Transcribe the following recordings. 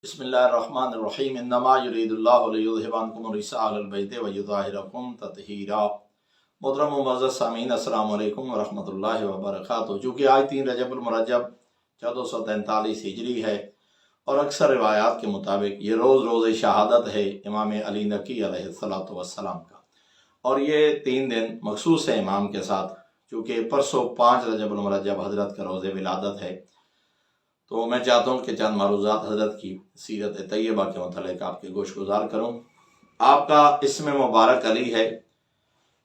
بسم اللہ الرحمن الرحیم انما یرید اللہ لیذھب عنکم الرجس اہل البیت ویطہرکم تطہیرا۔ محترم و معزز سامعین، السلام علیکم ورحمۃ اللہ وبرکاتہ۔ چونکہ آج 3 رجب المرجب 1443 ہجری ہے اور اکثر روایات کے مطابق یہ روز شہادت ہے امام علی نقی علیہ السلام کا، اور یہ 3 دن مخصوص ہے امام کے ساتھ، چونکہ پرسوں 5 رجب المرجب حضرت کا روز ولادت ہے۔ تو میں چاہتا ہوں کہ چند معروضات حضرت کی سیرت طیبہ کے متعلق آپ کے گوش گزار کروں۔ آپ کا اسم مبارک علی ہے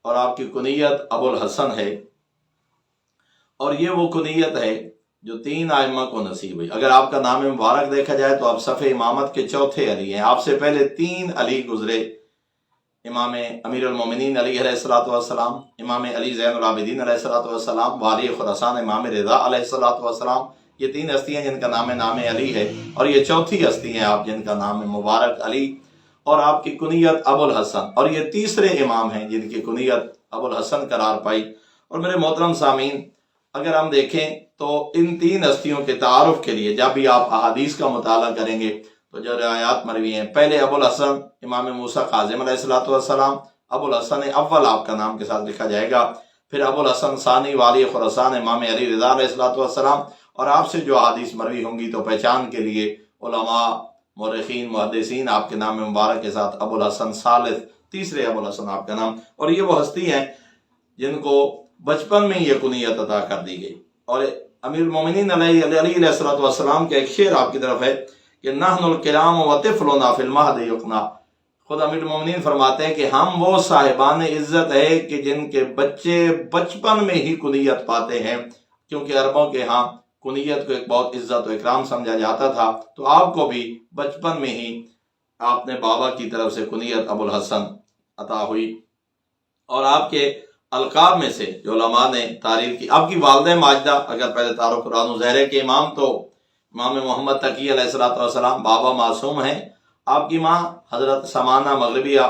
اور آپ کی کنیت ابو الحسن ہے، اور یہ وہ کنیت ہے جو 3 ائمہ کو نصیب ہوئی۔ اگر آپ کا نام مبارک دیکھا جائے تو آپ صف امامت کے 4تھے علی ہیں۔ آپ سے پہلے 3 علی گزرے، امام امیر المومنین علی علیہ السلام، امام علی زین العابدین علیہ السلام، والی خراسان امام رضا علیہ السلام۔ یہ 3 ہستیاں جن کا نام علی ہے، اور یہ 4تھی ہستی ہیں آپ جن کا نام مبارک علی، اور آپ کی کنیت ابو الحسن، اور یہ تیسرے امام ہیں جن کی کنیت ابو الحسن قرار پائی۔ اور میرے محترم سامعین، اگر ہم دیکھیں تو ان 3 ہستیوں کے تعارف کے لیے جب بھی آپ احادیث کا مطالعہ کریں گے تو جو روایات مروی ہیں، پہلے ابو الحسن امام موسیٰ کاظم علیہ السلام، ابو الحسن اول آپ کا نام کے ساتھ لکھا جائے گا، پھر ابو الحسن ثانی والی خراسان امام علی رضا علیہ السلام، اور آپ سے جو حدیث مروی ہوں گی تو پہچان کے لیے علماء، مورخین، محدثین آپ کے نام مبارک کے ساتھ ابو الحسن ثالث، تیسرے ابو الحسن آپ کا نام، اور یہ وہ ہستی ہیں جن کو بچپن میں یہ کنیت عطا کر دی گئی۔ اور امیر المومنین علیہ السلام کا ایک شعر آپ کی طرف ہے کہ نحن الکرام و طفلنا فی المہد یقنا۔ خود امیر المومنین فرماتے ہیں کہ ہم وہ صاحبان عزت ہے کہ جن کے بچے بچپن میں ہی کنیت پاتے ہیں، کیونکہ عربوں کے ہاں کنیت کو ایک بہت عزت و اکرام سمجھا جاتا تھا، تو آپ کو بھی بچپن میں ہی آپ نے بابا کی طرف سے کنیت ابو الحسن عطا ہوئی۔ اور آپ کے القاب میں سے جو علماء نے تعریف کی، آپ کی والدہ ماجدہ، اگر پہلے تعارف قرآن و زہرے کے امام تو امام محمد تقی علیہ السلام، بابا معصوم ہیں۔ آپ کی ماں حضرت سمانہ مغربیہ،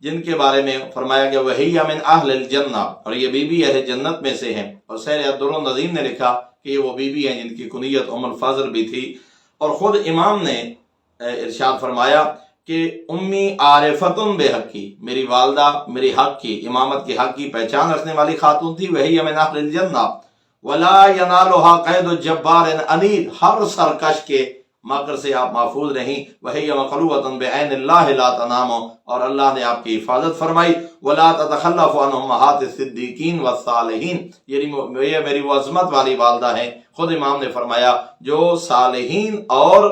جن کے بارے میں فرمایا کہ وہی من اہل الجنہ، اور یہ بی بی اہل جنت میں سے ہیں۔ اور سیر عبدالنظیم نے لکھا کہ یہ وہ بی بی ہیں جن کی کنیت ام الفضل بھی تھی۔ اور خود امام نے ارشاد فرمایا کہ امی عارفتن بے حقی، میری والدہ میری حق کی، امامت کے حق کی پہچان رکھنے والی خاتون تھی۔ وہی من اہل الجنہ ولا ینالھا قید جبار عنید، ہر سرکش کے مکر سے آپ محفوظ نہیں۔ وہی مقلوبۃ بعین اللہ لا تنام، اور اللہ نے آپ کی حفاظت فرمائی۔ ولا تتخلف عن امہات الصدیقین والصالحین، یہ میری وہ عظمت والی والدہ ہیں، خود امام نے فرمایا جو صالحین اور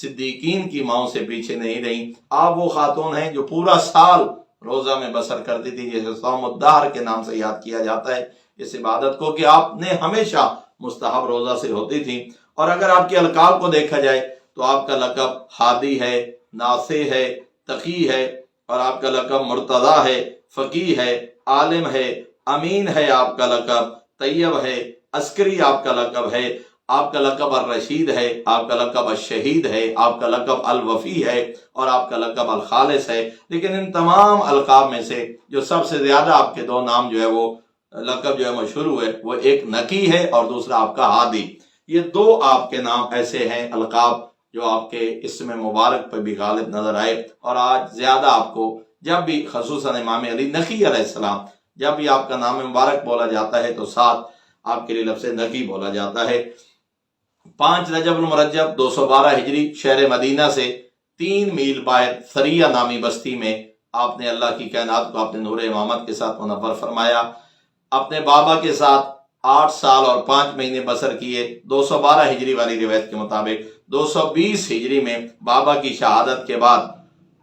صدیقین کی ماؤں سے پیچھے نہیں رہیں۔ آپ وہ خاتون ہیں جو پورا سال روزہ میں بسر کرتی تھی، جیسے صوم الدہر کے نام سے یاد کیا جاتا ہے اس عبادت کو، کہ آپ نے ہمیشہ مستحب روزہ سے ہوتی تھی۔ اور اگر آپ کے القاب کو دیکھا جائے تو آپ کا لقب ہادی ہے، ناصح ہے، تقی ہے، اور آپ کا لقب مرتضی ہے، فقیہ ہے، عالم ہے، امین ہے، آپ کا لقب طیب ہے، عسکری آپ کا لقب ہے، آپ کا لقب الرشید ہے، آپ کا لقب الشہید ہے، آپ کا لقب الوفی ہے، اور آپ کا لقب الخالص ہے۔ لیکن ان تمام القاب میں سے جو سب سے زیادہ آپ کے 2 نام جو ہے وہ لقب جو ہے مشہور ہوئے، وہ ایک نقی ہے اور دوسرا آپ کا ہادی۔ یہ 2 آپ کے نام ایسے ہیں القاب جو آپ کے اسم مبارک پہ بھی غالب نظر آئے۔ اور آج زیادہ آپ کو جب بھی خصوصاً امام علی نقی علیہ السلام، جب بھی آپ کا نام مبارک بولا جاتا ہے تو ساتھ آپ کے لیے لفظ نقی بولا جاتا ہے۔ 5 رجب المرجب 212 ہجری شہر مدینہ سے 3 میل باہر ثریہ نامی بستی میں آپ نے اللہ کی کائنات کو اپنے نور امامت کے ساتھ منور فرمایا۔ اپنے بابا کے ساتھ 8 سال اور 5 مہینے بسر کیے۔ 212 ہجری والی روایت کے مطابق 220 ہجری میں بابا کی شہادت کے بعد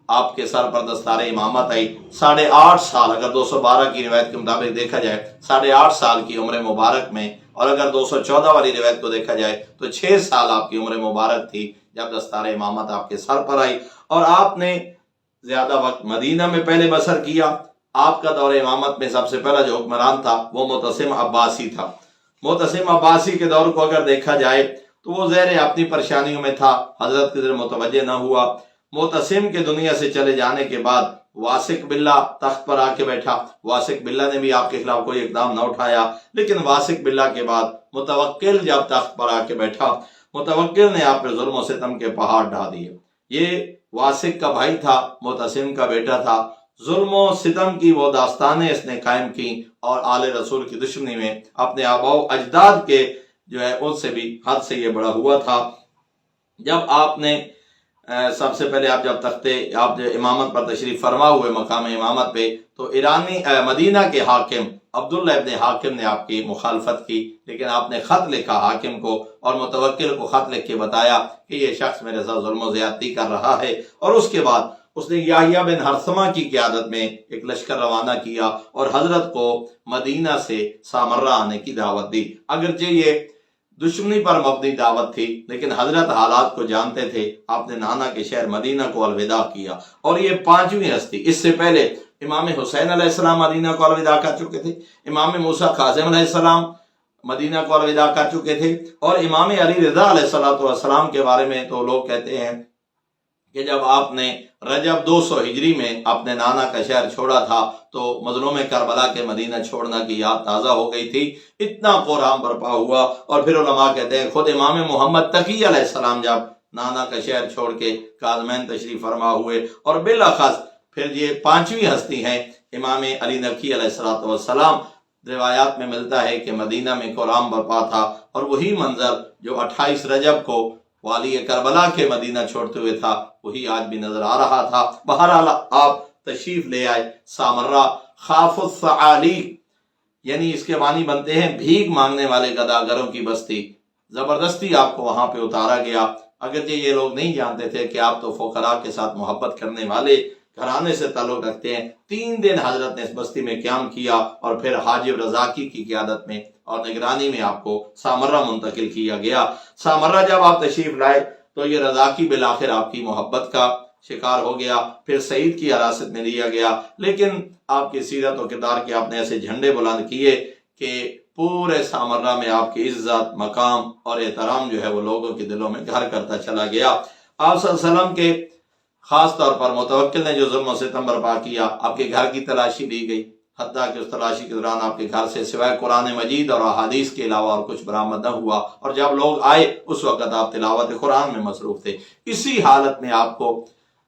آپ کے سر پر دستار امامت آئی۔ 8.5 سال، اگر 212 کی روایت کے مطابق دیکھا جائے 8.5 سال کی عمر مبارک میں، اور اگر 214 والی روایت کو دیکھا جائے تو 6 سال آپ کی عمر مبارک تھی جب دستار امامت آپ کے سر پر آئی۔ اور آپ نے زیادہ وقت مدینہ میں پہلے بسر کیا۔ آپ کا دور امامت میں سب سے پہلا جو حکمران تھا وہ معتصم عباسی تھا۔ معتصم عباسی کے دور کو اگر دیکھا جائے تو وہ زیر اپنی پریشانیوں میں تھا، حضرت کی طرف متوجہ نہ ہوا۔ معتصم کے دنیا سے چلے جانے کے بعد واسق باللہ تخت پر آ کے بیٹھا۔ واسق باللہ نے بھی آپ کے خلاف کوئی اقدام نہ اٹھایا، لیکن واسق باللہ کے بعد متوکل جب تخت پر آ کے بیٹھا، متوکل نے آپ پر ظلم و ستم کے پہاڑ ڈھا دیے۔ یہ واسق کا بھائی تھا، معتصم کا بیٹا تھا۔ ظلم و ستم کی وہ داستانیں اس نے قائم کی اور آل رسول کی دشمنی میں اپنے آباء و اجداد کے جو ہے ان سے بھی حد سے یہ بڑا ہوا تھا۔ جب آپ نے سب سے پہلے آپ جب امامت پر تشریف فرما ہوئے مقام امامت پہ، تو مدینہ کے حاکم عبداللہ ابن حاکم نے آپ کی مخالفت کی، لیکن آپ نے خط لکھا حاکم کو اور متوکل کو خط لکھ کے بتایا کہ یہ شخص میرے ساتھ ظلم و زیادتی کر رہا ہے، اور اس کے بعد اس نے یحییٰ بن حرثمہ کی قیادت میں ایک لشکر روانہ کیا اور حضرت کو مدینہ سے سامرہ آنے کی دعوت دی۔ اگرچہ یہ دشمنی پر مبنی دعوت تھی، لیکن حضرت حالات کو جانتے تھے۔ آپ نے نانا کے شہر مدینہ کو الوداع کیا، اور یہ پانچویں ہستی، اس سے پہلے امام حسین علیہ السلام مدینہ کو الوداع کر چکے تھے، امام موسیٰ کاظم علیہ السلام مدینہ کو الوداع کر چکے تھے، اور امام علی رضا علیہ السلام کے بارے میں تو لوگ کہتے ہیں کہ جب آپ نے رجب 200 ہجری میں اپنے نانا کا شہر چھوڑا تھا تو مظلوم کربلا کے مدینہ چھوڑنا کی یاد تازہ ہو گئی تھی، اتنا قرآن برپا ہوا۔ اور پھر علماء کہتے ہیں خود امام محمد تقی علیہ السلام جب نانا کا شہر چھوڑ کے کاظمین تشریف فرما ہوئے، اور بالاخص پھر یہ پانچویں ہستی ہیں امام علی نقی علیہ السلام، روایات میں ملتا ہے کہ مدینہ میں قرآن برپا تھا، اور وہی منظر جو 28 رجب کو والی کربلا کے مدینہ چھوڑتے ہوئے تھا وہی آج بھی نظر آ رہا تھا۔ بہرحال آپ تشریف لے آئے سامرہ، خاف الثعالی، یعنی اس کے معنی بنتے ہیں بھیک مانگنے والے گداگروں کی بستی۔ زبردستی آپ کو وہاں پہ اتارا گیا، اگرچہ یہ لوگ نہیں جانتے تھے کہ آپ تو فقراء کے ساتھ محبت کرنے والے گھرانے سے تعلق رکھتے ہیں۔ 3 دن حضرت نے اس بستی میں قیام کیا، اور پھر حاجب رزاقی کی قیادت میں اور نگرانی میں آپ کو سامرہ منتقل کیا گیا۔ سامرہ جب آپ تشریف لائے تو یہ رزاقی بالآخر آپ کی محبت کا شکار ہو گیا، پھر سعید کی حراست میں دیا گیا، لیکن آپ کی سیرت و کردار کے آپ نے ایسے جھنڈے بلند کیے کہ پورے سامرہ میں آپ کی عزت، مقام اور احترام جو ہے وہ لوگوں کے دلوں میں گھر کرتا چلا گیا۔ آپ صلی اللہ علیہ وسلم کے خاص طور پر متوکل نے جو ظلم و ستم برپا کیا، آپ کے گھر کی تلاشی لی گئی، حتیٰ کہ اس تلاشی کے دوران آپ کے گھر سے سوائے قرآن مجید اور احادیث کے علاوہ اور کچھ برآمد نہ ہوا، اور جب لوگ آئے اس وقت آپ تلاوت قرآن میں مصروف تھے۔ اسی حالت میں آپ کو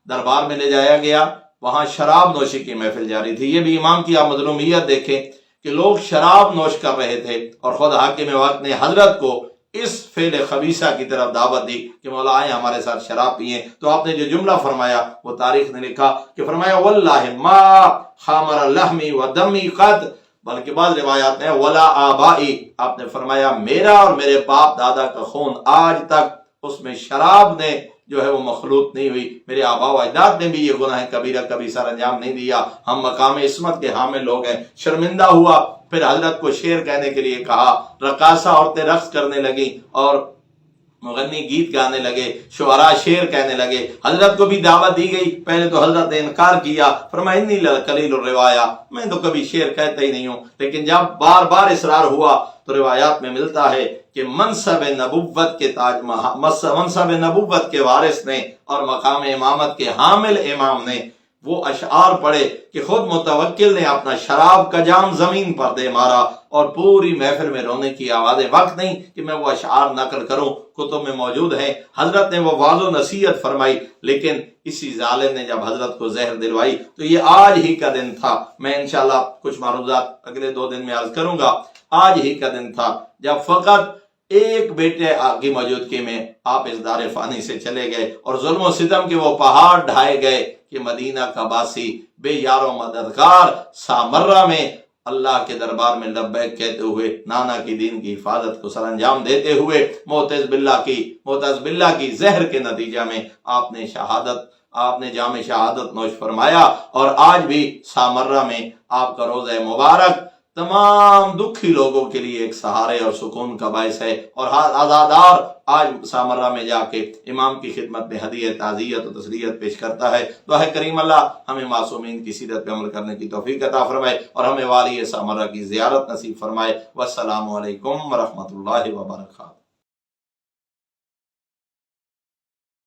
دربار میں لے جایا گیا، وہاں شراب نوشی کی محفل جاری تھی۔ یہ بھی امام کی آپ مظلومیت دیکھیں کہ لوگ شراب نوش کر رہے تھے، اور خود حاکم وقت نے حضرت کو اس فعل خبیثہ کی طرف دعوت دی کہ مولا آئے ہمارے ساتھ شراب پئیں، تو آپ نے جو جملہ فرمایا وہ تاریخ نے لکھا کہ فرمایا واللہ ما خامر لحمی و دمی قط، بلکہ بعض روایات میں ولا آبائی، آپ نے فرمایا میرا اور میرے باپ دادا کا خون آج تک اس میں شراب نے جو ہے وہ مخلوط نہیں ہوئی، میرے آباء و اجداد نے بھی یہ گناہ کبیرہ کبھی سر انجام نہیں دیا، ہم مقام عصمت کے حامل لوگ ہیں۔ شرمندہ ہوا، پھر حضرت کو شعر کہنے کے لیے کہا، رقاصہ عورتیں رقص کرنے لگیں اور مغنی گیت گانے لگے، شعراء شعر کہنے لگے، حضرت کو بھی دعوت دی گئی، پہلے تو حضرت نے انکار کیا، فرمایا انی قلیل الروایا، میں تو کبھی شعر کہتا ہی نہیں ہوں، لیکن جب بار بار اصرار ہوا تو روایات میں ملتا ہے کہ منصب نبوت کے منصب نبوت کے وارث نے اور مقام امامت کے حامل امام نے وہ اشعار پڑھے کہ خود متوکل نے اپنا شراب کا جام زمین پر دے مارا، اور پوری محفل میں رونے کی آوازیں، وقت نہیں کہ میں وہ اشعار نقل کروں، کتب میں موجود ہیں۔ حضرت نے وہ واضح نصیحت فرمائی، لیکن اسی ظالم نے جب حضرت کو زہر دلوائی تو یہ آج ہی کا دن تھا، میں انشاءاللہ کچھ معروضات اگلے 2 دن میں عرض کروں گا، آج ہی کا دن تھا جب فقط ایک بیٹے کی موجودگی میں آپ اس دار فانی سے چلے گئے، اور ظلم و ستم کے وہ پہاڑ ڈھائے گئے کہ مدینہ کا باسی بے یار و مددگار سامرہ میں اللہ کے دربار میں لبیک کہتے ہوئے نانا کی دین کی حفاظت کو سر انجام دیتے ہوئے معتز باللہ کی زہر کے نتیجہ میں آپ نے جام شہادت نوش فرمایا، اور آج بھی سامرہ میں آپ کا روضہ مبارک تمام دکھی لوگوں کے لیے ایک سہارے اور سکون کا باعث ہے، اور عزادار آج سامرہ میں جا کے امام کی خدمت میں ہدیہ تعزیت و تسلیت پیش کرتا ہے۔ دعا کریم اللہ ہمیں معصومین کی سیرت پہ عمل کرنے کی توفیق عطا فرمائے، اور ہمیں والی سامرہ کی زیارت نصیب فرمائے۔ والسلام علیکم ورحمۃ اللہ وبرکاتہ۔